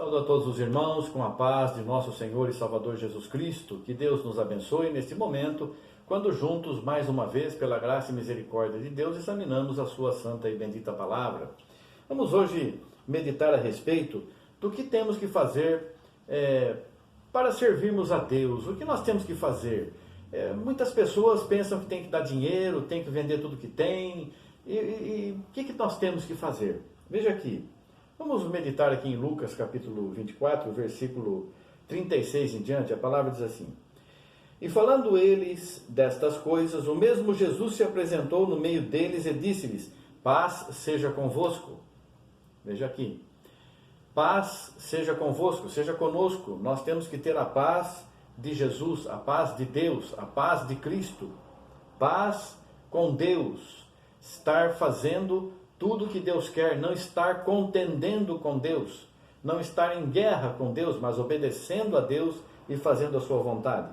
Saúdo a todos os irmãos com a paz de nosso Senhor e Salvador Jesus Cristo. Que Deus nos abençoe neste momento, quando juntos, mais uma vez, pela graça e misericórdia de Deus, examinamos a sua santa e bendita palavra. Vamos hoje meditar a respeito do que temos que fazer para servirmos a Deus. O que nós temos que fazer? Muitas pessoas pensam que tem que dar dinheiro, tem que vender tudo que tem. E o que nós temos que fazer? Veja aqui. Vamos meditar aqui em Lucas capítulo 24, versículo 36 em diante. A palavra diz assim: E falando eles destas coisas, o mesmo Jesus se apresentou no meio deles e disse-lhes: Paz seja convosco. Veja aqui. Paz seja convosco, seja conosco. Nós temos que ter a paz de Jesus, a paz de Deus, a paz de Cristo. Paz com Deus. Estar fazendo tudo que Deus quer, não estar contendendo com Deus, não estar em guerra com Deus, mas obedecendo a Deus e fazendo a sua vontade.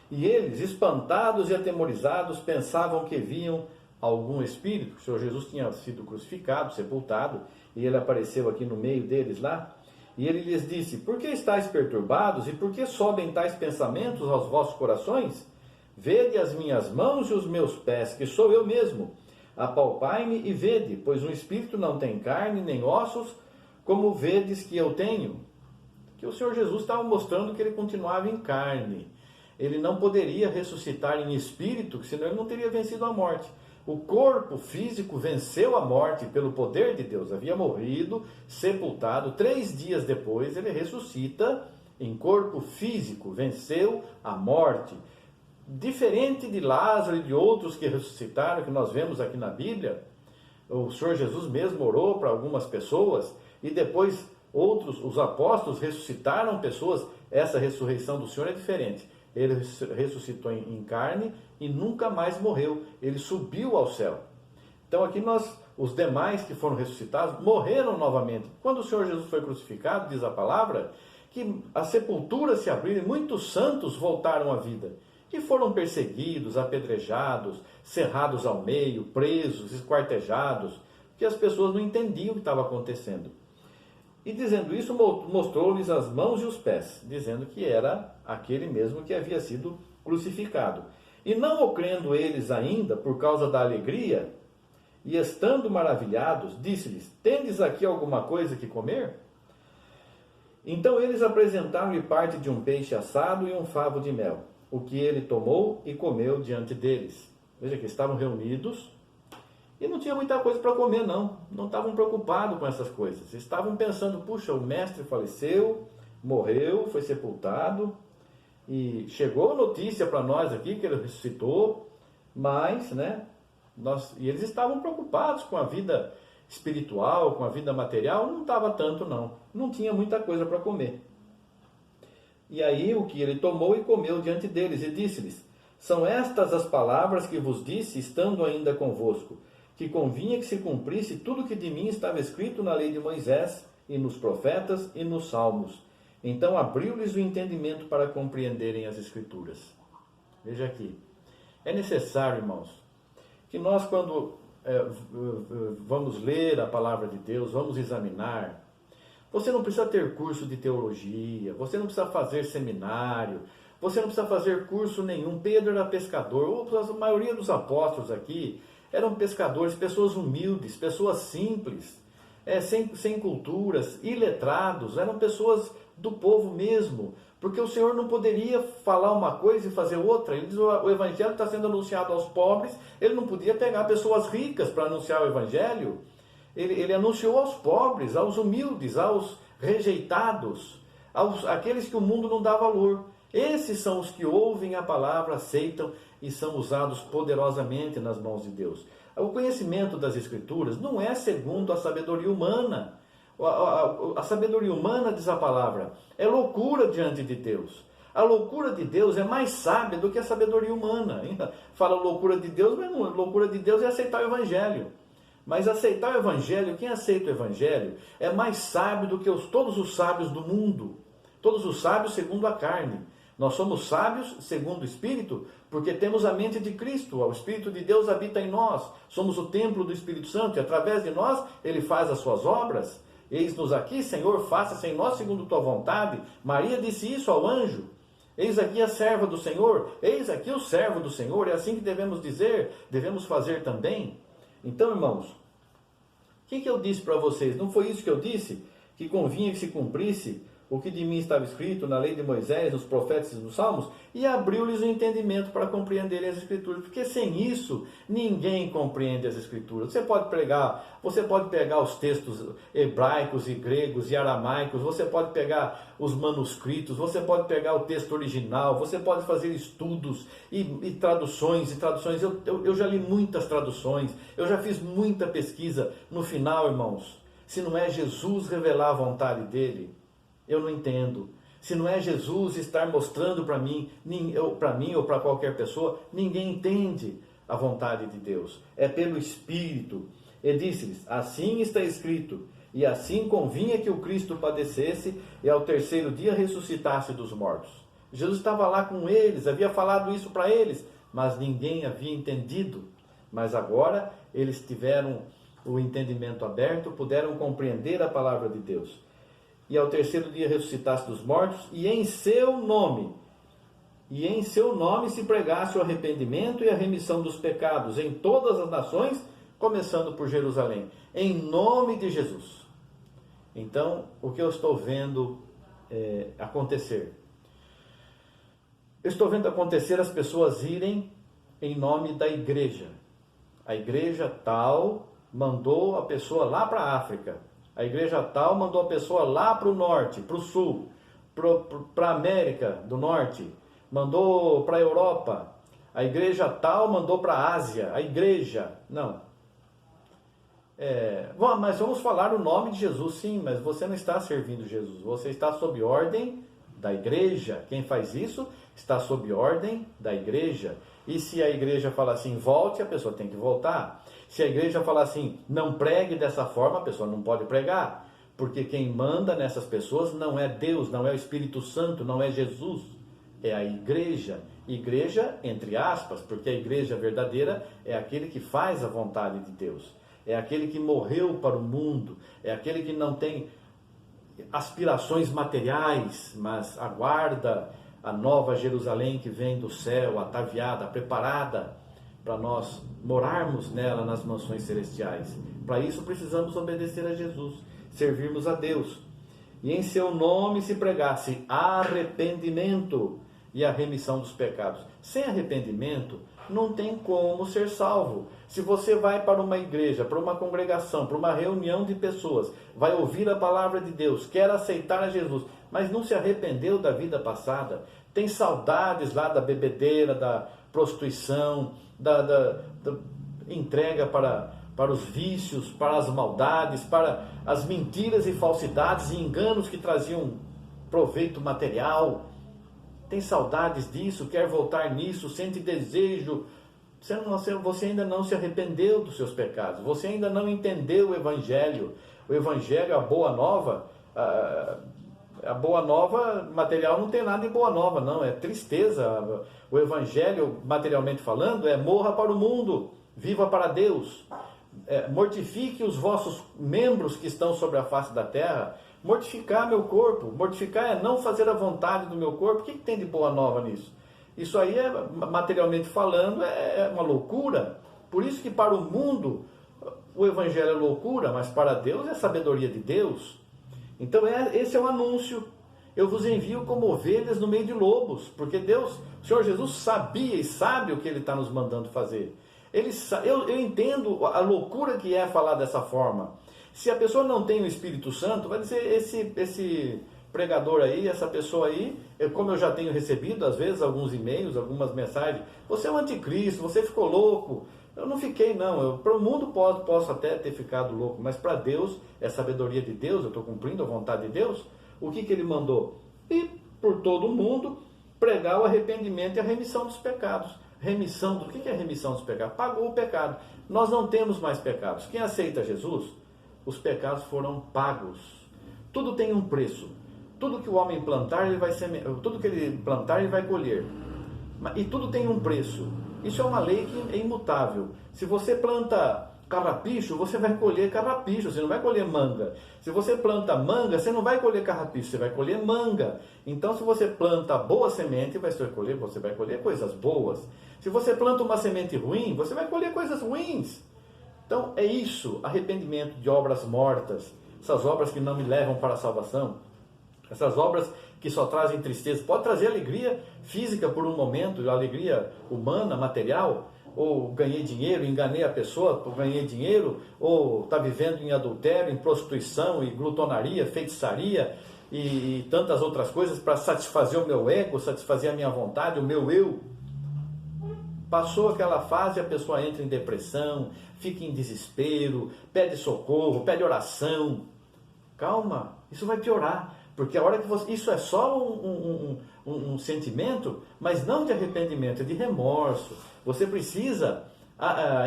E eles, espantados e atemorizados, pensavam que viam algum espírito. O Senhor Jesus tinha sido crucificado, sepultado, e ele apareceu aqui no meio deles lá. E ele lhes disse: Por que estáis perturbados e por que sobem tais pensamentos aos vossos corações? Vede as minhas mãos e os meus pés, que sou eu mesmo. Apalpai-me e vede, pois um espírito não tem carne nem ossos, como vedes que eu tenho. Que o Senhor Jesus estava mostrando que ele continuava em carne. Ele não poderia ressuscitar em espírito, senão ele não teria vencido a morte. O corpo físico venceu a morte pelo poder de Deus. Havia morrido, sepultado. 3 dias depois ele ressuscita em corpo físico, venceu a morte. Diferente de Lázaro e de outros que ressuscitaram, que nós vemos aqui na Bíblia, o Senhor Jesus mesmo orou para algumas pessoas, e depois outros, os apóstolos, ressuscitaram pessoas. Essa ressurreição do Senhor é diferente. Ele ressuscitou em carne e nunca mais morreu. Ele subiu ao céu. Então aqui os demais que foram ressuscitados, morreram novamente. Quando o Senhor Jesus foi crucificado, diz a palavra, que as sepulturas se abriram e muitos santos voltaram à vida. E foram perseguidos, apedrejados, cerrados ao meio, presos, esquartejados, porque as pessoas não entendiam o que estava acontecendo. E dizendo isso, mostrou-lhes as mãos e os pés, dizendo que era aquele mesmo que havia sido crucificado. E não o crendo eles ainda, por causa da alegria, e estando maravilhados, disse-lhes: Tendes aqui alguma coisa que comer? Então eles apresentaram-lhe parte de um peixe assado e um favo de mel, o que ele tomou e comeu diante deles. Veja que estavam reunidos e não tinha muita coisa para comer, não. Não estavam preocupados com essas coisas. Estavam pensando: puxa, o mestre faleceu, morreu, foi sepultado, e chegou a notícia para nós aqui que ele ressuscitou, mas, e eles estavam preocupados com a vida espiritual, com a vida material. Não estava tanto, não. Não tinha muita coisa para comer. E aí o que ele tomou e comeu diante deles, e disse-lhes: São estas as palavras que vos disse, estando ainda convosco, que convinha que se cumprisse tudo que de mim estava escrito na lei de Moisés, e nos profetas, e nos salmos. Então abriu-lhes o entendimento para compreenderem as Escrituras. Veja aqui. É necessário, irmãos, que nós, quando vamos ler a palavra de Deus, vamos examinar, você não precisa ter curso de teologia, você não precisa fazer seminário, você não precisa fazer curso nenhum. Pedro era pescador, a maioria dos apóstolos aqui eram pescadores, pessoas humildes, pessoas simples, sem culturas, iletrados, eram pessoas do povo mesmo, porque o Senhor não poderia falar uma coisa e fazer outra. Ele diz: o evangelho está sendo anunciado aos pobres. Ele não podia pegar pessoas ricas para anunciar o evangelho. Ele anunciou aos pobres, aos humildes, aos rejeitados, àqueles que o mundo não dá valor. Esses são os que ouvem a palavra, aceitam e são usados poderosamente nas mãos de Deus. O conhecimento das Escrituras não é segundo a sabedoria humana. A sabedoria humana, diz a palavra, é loucura diante de Deus. A loucura de Deus é mais sábia do que a sabedoria humana. Fala loucura de Deus, mas não, loucura de Deus é aceitar o evangelho. Mas aceitar o evangelho, quem aceita o evangelho, é mais sábio do que todos os sábios do mundo. Todos os sábios segundo a carne. Nós somos sábios segundo o Espírito, porque temos a mente de Cristo. O Espírito de Deus habita em nós. Somos o templo do Espírito Santo, e através de nós, Ele faz as suas obras. Eis-nos aqui, Senhor, faça-se em nós segundo tua vontade. Maria disse isso ao anjo. Eis aqui a serva do Senhor, eis aqui o servo do Senhor. É assim que devemos dizer, devemos fazer também. Então, irmãos, o que eu disse para vocês? Não foi isso que eu disse? Que convinha que se cumprisse o que de mim estava escrito na lei de Moisés, nos profetas e nos salmos, e abriu-lhes o entendimento para compreenderem as Escrituras, porque sem isso ninguém compreende as Escrituras. Você pode pegar os textos hebraicos e gregos e aramaicos, você pode pegar os manuscritos, você pode pegar o texto original, você pode fazer estudos e traduções. Eu já li muitas traduções, eu já fiz muita pesquisa. No final, irmãos, se não é Jesus revelar a vontade dele, eu não entendo. Se não é Jesus estar mostrando para mim ou para qualquer pessoa, ninguém entende a vontade de Deus. É pelo Espírito. E disse-lhes, assim está escrito, e assim convinha que o Cristo padecesse e ao terceiro dia ressuscitasse dos mortos. Jesus estava lá com eles, havia falado isso para eles, mas ninguém havia entendido. Mas agora eles tiveram o entendimento aberto, puderam compreender a palavra de Deus. E ao terceiro dia ressuscitasse dos mortos, e em seu nome se pregasse o arrependimento e a remissão dos pecados em todas as nações, começando por Jerusalém, em nome de Jesus. Então, o que eu estou vendo acontecer? Eu estou vendo acontecer as pessoas irem em nome da igreja. A igreja tal mandou a pessoa lá para a África. A igreja tal mandou a pessoa lá para o norte, para o sul, para a América do Norte, mandou para a Europa. A igreja tal mandou para a Ásia. A igreja, não. Mas vamos falar o nome de Jesus, sim, mas você não está servindo Jesus. Você está sob ordem da igreja. Quem faz isso está sob ordem da igreja. E se a igreja fala assim, volte, a pessoa tem que voltar. Se a igreja falar assim, não pregue dessa forma, a pessoa não pode pregar. Porque quem manda nessas pessoas não é Deus, não é o Espírito Santo, não é Jesus. É a igreja. Igreja, entre aspas, porque a igreja verdadeira é aquele que faz a vontade de Deus. É aquele que morreu para o mundo. É aquele que não tem aspirações materiais, mas aguarda a nova Jerusalém que vem do céu, ataviada, preparada para nós morarmos nela nas mansões celestiais. Para isso precisamos obedecer a Jesus, servirmos a Deus. E em seu nome se pregasse arrependimento e a remissão dos pecados. Sem arrependimento, não tem como ser salvo. Se você vai para uma igreja, para uma congregação, para uma reunião de pessoas, vai ouvir a palavra de Deus, quer aceitar a Jesus, mas não se arrependeu da vida passada, tem saudades lá da bebedeira, da prostituição, da entrega para os vícios, para as maldades, para as mentiras e falsidades e enganos que traziam proveito material. Tem saudades disso, quer voltar nisso, sente desejo. Você ainda não se arrependeu dos seus pecados, você ainda não entendeu o Evangelho. O Evangelho, a boa nova, a boa nova material não tem nada de boa nova, não, é tristeza. O Evangelho, materialmente falando, é morra para o mundo, viva para Deus. Mortifique os vossos membros que estão sobre a face da terra. Mortificar meu corpo, mortificar é não fazer a vontade do meu corpo. O que tem de boa nova nisso? Isso aí, materialmente falando, é uma loucura. Por isso que para o mundo o Evangelho é loucura, mas para Deus é sabedoria de Deus. Então esse é o anúncio. Eu vos envio como ovelhas no meio de lobos, porque Deus, o Senhor Jesus sabia e sabe o que Ele está nos mandando fazer. Eu entendo a loucura que é falar dessa forma. Se a pessoa não tem o Espírito Santo, vai dizer, esse pregador aí, essa pessoa aí, como eu já tenho recebido, às vezes, alguns e-mails, algumas mensagens, você é um anticristo, você ficou louco. Eu não fiquei, não. Para o mundo posso até ter ficado louco, mas para Deus, é sabedoria de Deus, eu estou cumprindo a vontade de Deus. O que Ele mandou? E por todo o mundo, pregar o arrependimento e a remissão dos pecados. O que é remissão dos pecados? Pagou o pecado. Nós não temos mais pecados. Quem aceita Jesus, os pecados foram pagos. Tudo tem um preço. Tudo que o homem plantar, tudo que ele plantar, ele vai colher. E tudo tem um preço. Isso é uma lei que é imutável. Se você planta carrapicho, você vai colher carrapicho, você não vai colher manga. Se você planta manga, você não vai colher carrapicho, você vai colher manga. Então, se você planta boa semente, você vai colher coisas boas. Se você planta uma semente ruim, você vai colher coisas ruins. Então, é isso, arrependimento de obras mortas, essas obras que não me levam para a salvação, essas obras que só trazem tristeza. Pode trazer alegria física por um momento, alegria humana, material, ou ganhei dinheiro, enganei a pessoa, ou ganhei dinheiro, ou está vivendo em adultério, em prostituição, e glutonaria, feitiçaria e tantas outras coisas para satisfazer o meu ego, satisfazer a minha vontade, o meu eu. Passou aquela fase, a pessoa entra em depressão, fica em desespero, pede socorro, pede oração. Calma, isso vai piorar, porque a hora que você... Isso é só um sentimento, mas não de arrependimento, é de remorso. Você precisa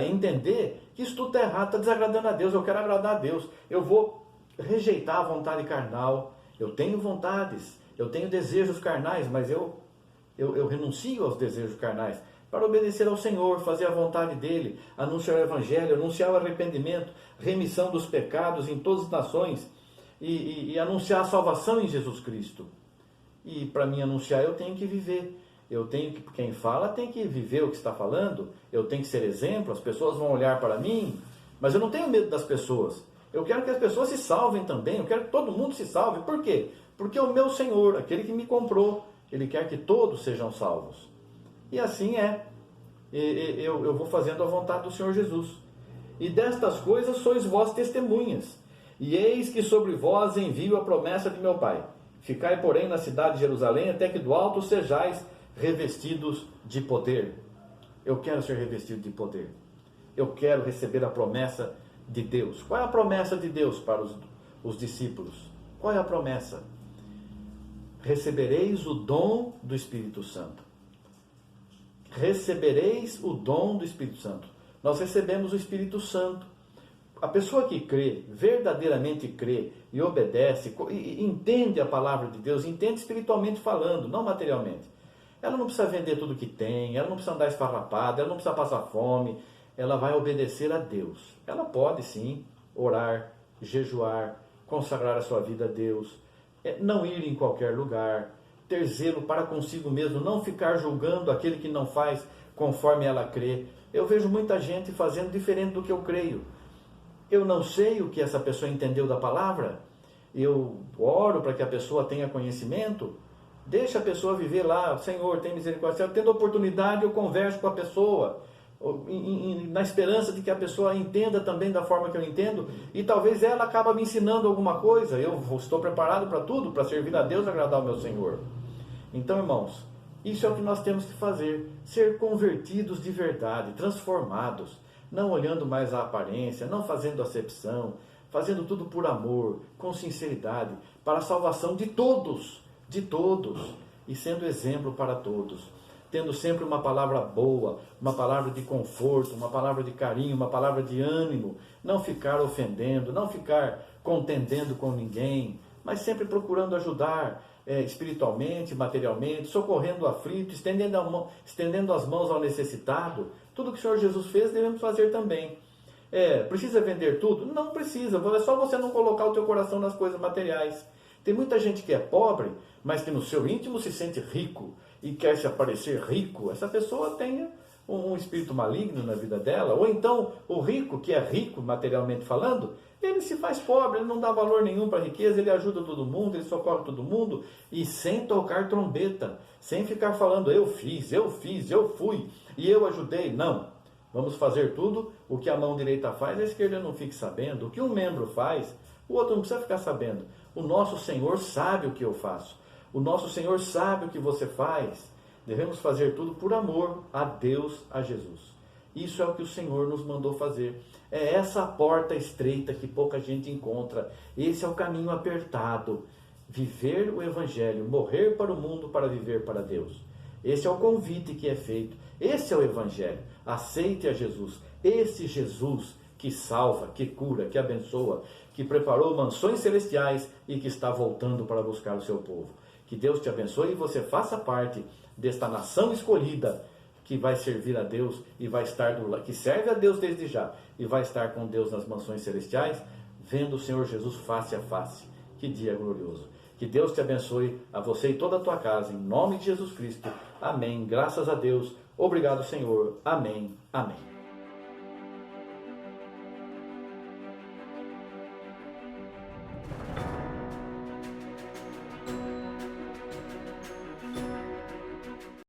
entender que isso tudo está errado, está desagradando a Deus. Eu quero agradar a Deus. Eu vou rejeitar a vontade carnal. Eu tenho vontades, eu tenho desejos carnais, mas eu renuncio aos desejos carnais para obedecer ao Senhor, fazer a vontade dEle, anunciar o Evangelho, anunciar o arrependimento, remissão dos pecados em todas as nações e anunciar a salvação em Jesus Cristo. E para mim anunciar, eu tenho que viver. Quem fala tem que viver o que está falando, eu tenho que ser exemplo, as pessoas vão olhar para mim, mas eu não tenho medo das pessoas. Eu quero que as pessoas se salvem também, eu quero que todo mundo se salve. Por quê? Porque o meu Senhor, aquele que me comprou, Ele quer que todos sejam salvos. E assim é. Eu vou fazendo a vontade do Senhor Jesus. E destas coisas sois vós testemunhas. E eis que sobre vós envio a promessa de meu Pai. Ficai, porém, na cidade de Jerusalém, até que do alto sejais revestidos de poder. Eu quero ser revestido de poder. Eu quero receber a promessa de Deus. Qual é a promessa de Deus para os discípulos? Qual é a promessa? Recebereis o dom do Espírito Santo. Recebereis o dom do Espírito Santo. Nós recebemos o Espírito Santo. A pessoa que crê, verdadeiramente crê e obedece, e entende a palavra de Deus, entende espiritualmente falando, não materialmente. Ela não precisa vender tudo que tem, ela não precisa andar esfarrapada, ela não precisa passar fome, ela vai obedecer a Deus. Ela pode sim orar, jejuar, consagrar a sua vida a Deus, não ir em qualquer lugar, ter zelo para consigo mesmo, não ficar julgando aquele que não faz conforme ela crê. Eu vejo muita gente fazendo diferente do que eu creio. Eu não sei o que essa pessoa entendeu da palavra, eu oro para que a pessoa tenha conhecimento, deixa a pessoa viver lá, Senhor, tem misericórdia. Tendo oportunidade, eu converso com a pessoa, na esperança de que a pessoa entenda também da forma que eu entendo, e talvez ela acabe me ensinando alguma coisa. Eu estou preparado para tudo, para servir a Deus e agradar o meu Senhor. Então, irmãos, isso é o que nós temos que fazer, ser convertidos de verdade, transformados, não olhando mais a aparência, não fazendo acepção, fazendo tudo por amor, com sinceridade, para a salvação de todos, e sendo exemplo para todos, tendo sempre uma palavra boa, uma palavra de conforto, uma palavra de carinho, uma palavra de ânimo, não ficar ofendendo, não ficar contendendo com ninguém, mas sempre procurando ajudar espiritualmente, materialmente, socorrendo o aflito, estendendo as mãos ao necessitado. Tudo que o Senhor Jesus fez, devemos fazer também. Precisa vender tudo? Não precisa, é só você não colocar o teu coração nas coisas materiais. Tem muita gente que é pobre, mas que no seu íntimo se sente rico e quer se aparecer rico. Essa pessoa tem um espírito maligno na vida dela. Ou então o rico, que é rico materialmente falando, ele se faz pobre, ele não dá valor nenhum para a riqueza, ele ajuda todo mundo, ele socorre todo mundo, e sem tocar trombeta, sem ficar falando eu fiz, eu fui, e eu ajudei. Não, vamos fazer tudo o que a mão direita faz, a esquerda não fique sabendo. O que um membro faz, o outro não precisa ficar sabendo. O nosso Senhor sabe o que eu faço, o nosso Senhor sabe o que você faz. Devemos fazer tudo por amor a Deus, a Jesus. Isso é o que o Senhor nos mandou fazer. É essa a porta estreita que pouca gente encontra. Esse é o caminho apertado. Viver o Evangelho, morrer para o mundo para viver para Deus. Esse é o convite que é feito. Esse é o Evangelho. Aceite a Jesus. Esse Jesus que salva, que cura, que abençoa, que preparou mansões celestiais e que está voltando para buscar o seu povo. Que Deus te abençoe e você faça parte desta nação escolhida, que vai servir a Deus e vai estar do lado, que serve a Deus desde já e vai estar com Deus nas mansões celestiais, vendo o Senhor Jesus face a face. Que dia glorioso! Que Deus te abençoe, a você e toda a tua casa, em nome de Jesus Cristo. Amém. Graças a Deus. Obrigado, Senhor. Amém. Amém.